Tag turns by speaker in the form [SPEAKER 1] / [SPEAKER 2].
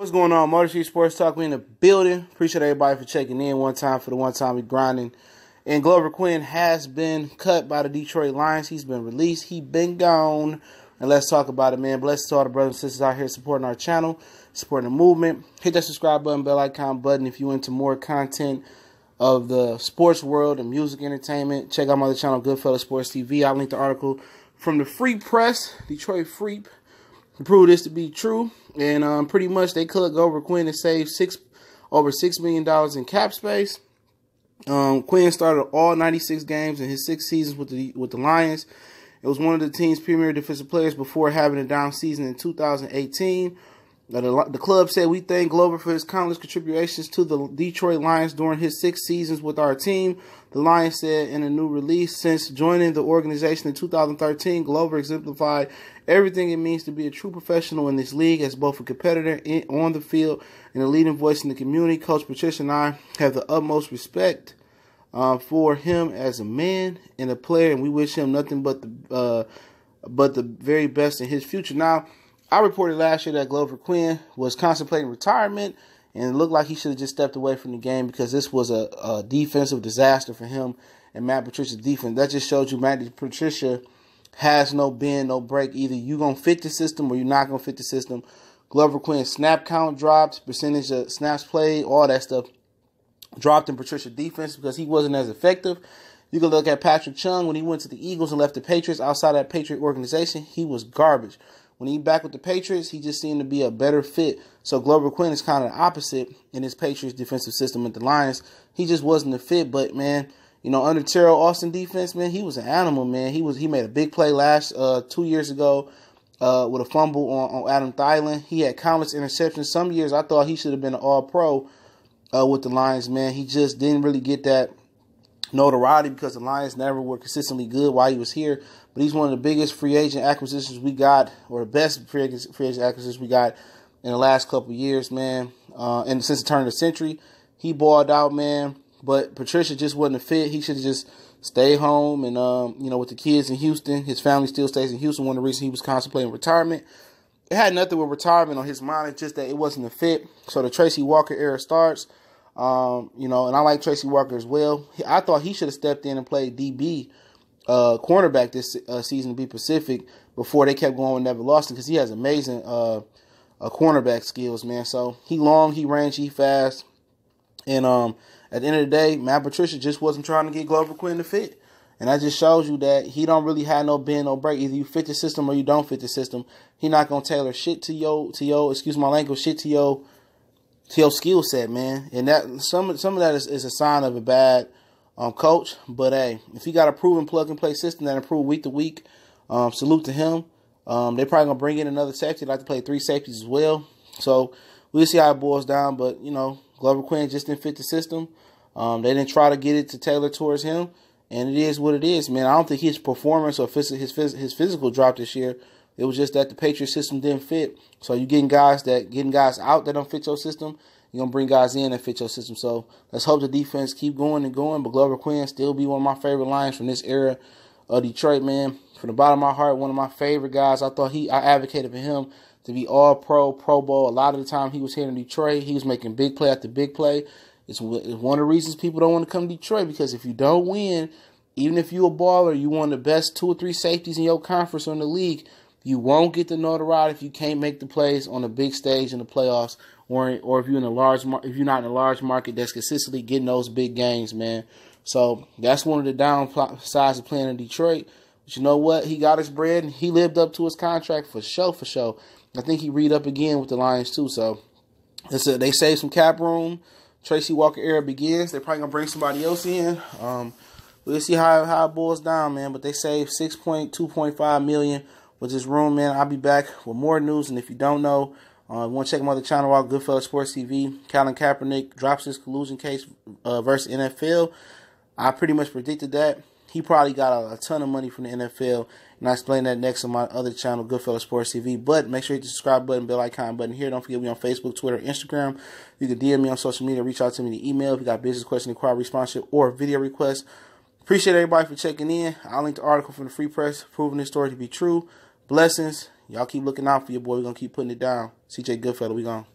[SPEAKER 1] What's going on, Motor Street Sports Talk? We in the building. Appreciate everybody for checking in one time for the one time we grinding. And Glover Quinn has been cut by the Detroit Lions. He's been released. He been gone. And let's talk about it, man. Blessings to all the brothers and sisters out here supporting our channel, supporting the movement. Hit that subscribe button, bell icon button if you into more content of the sports world and music entertainment. Check out my other channel, Goodfellas Sports TV. I'll link the article from the Free Press, Detroit Free, to prove this to be true. And pretty much they cut Glover Quinn and saved over $6 million in cap space. Quinn started all 96 games in his 6 seasons with the Lions. It was one of the team's premier defensive players before having a down season in 2018. The club said, "We thank Glover for his countless contributions to the Detroit Lions during his 6 seasons with our team." The Lions said in a new release, since joining the organization in 2013, Glover exemplified everything it means to be a true professional in this league as both a competitor on the field and a leading voice in the community. Coach Patricia and I have the utmost respect for him as a man and a player, and we wish him nothing but the very best in his future. Now, I reported last year that Glover Quinn was contemplating retirement, and it looked like he should have just stepped away from the game because this was a defensive disaster for him and Matt Patricia's defense. That just shows you Matt Patricia has no bend, no break. Either you're going to fit the system or you're not going to fit the system. Glover Quinn's snap count dropped, percentage of snaps played, all that stuff dropped in Patricia's defense because he wasn't as effective. You can look at Patrick Chung when he went to the Eagles and left the Patriots. Outside that Patriot organization, he was garbage. When he back with the Patriots, he just seemed to be a better fit. So Glover Quinn is kind of the opposite in his Patriots defensive system with the Lions. He just wasn't a fit. But, man, you know, under Terrell Austin defense, man, he was an animal, man. He made a big play 2 years ago with a fumble on Adam Thielen. He had countless interceptions. Some years I thought he should have been an all-pro with the Lions, man. He just didn't really get that notoriety because the Lions never were consistently good while he was here. But he's one of the biggest free agent acquisitions we got, or the best free agent acquisitions we got in the last couple of years, man. And since the turn of the century, he balled out, man. But Patricia just wasn't a fit. He should have just stayed home and, you know, with the kids in Houston. His family still stays in Houston. One of the reasons he was contemplating retirement. It had nothing with retirement on his mind. It's just that it wasn't a fit. So the Tracy Walker era starts. You know, and I like Tracy Walker as well. I thought he should have stepped in and played DB cornerback this season to be Pacific before they kept going with Neville Lawson because he has amazing cornerback skills, man. So he long, he range, he fast. And at the end of the day, Matt Patricia just wasn't trying to get Glover Quinn to fit. And that just shows you that he don't really have no bend, no break. Either you fit the system or you don't fit the system. He not going to tailor shit to your, excuse my language, shit to your skill set, man. And that some of that is a sign of a bad coach. But hey, if he got a proven plug and play system that improve week to week, salute to him. They probably gonna bring in another safety. They like to play 3 safeties as well. So we'll see how it boils down. But you know, Glover Quinn just didn't fit the system. They didn't try to get it to tailor towards him, and it is what it is, man. I don't think his performance or his physical dropped this year. It was just that the Patriot system didn't fit. So you getting guys out that don't fit your system. You're going to bring guys in that fit your system. So let's hope the defense keep going and going. But Glover Quinn still be one of my favorite Lions from this era of Detroit, man. From the bottom of my heart, one of my favorite guys. I advocated for him to be all-pro, Pro Bowl. A lot of the time he was here in Detroit, he was making big play after big play. It's one of the reasons people don't want to come to Detroit because if you don't win, even if you're a baller, you one of the best 2 or 3 safeties in your conference or in the league, you won't get the notoriety if you can't make the plays on a big stage in the playoffs, or if you're if you're not in a large market that's consistently getting those big games, man. So that's one of the downsides of playing in Detroit. But you know what? He got his bread and he lived up to his contract for sure. I think he re-up again with the Lions too. So they saved some cap room. Tracy Walker era begins. They're probably gonna bring somebody else in. We'll see how it boils down, man. But they saved $2.5 million. With this room, man. I'll be back with more news. And if you don't know, want to check my other channel out, Goodfellas Sports TV. Colin Kaepernick drops his collusion case versus NFL. I pretty much predicted that. He probably got a ton of money from the NFL. And I explain that next on my other channel, Goodfellas Sports TV. But make sure you hit the subscribe button, bell icon button here. Don't forget we on Facebook, Twitter, Instagram. You can DM me on social media. Reach out to me in the email if you got business question, inquiry, sponsorship, or video requests. Appreciate everybody for checking in. I'll link the article from the Free Press proving this story to be true. Blessings. Y'all keep looking out for your boy. We're going to keep putting it down. CJ Goodfellow, we gone.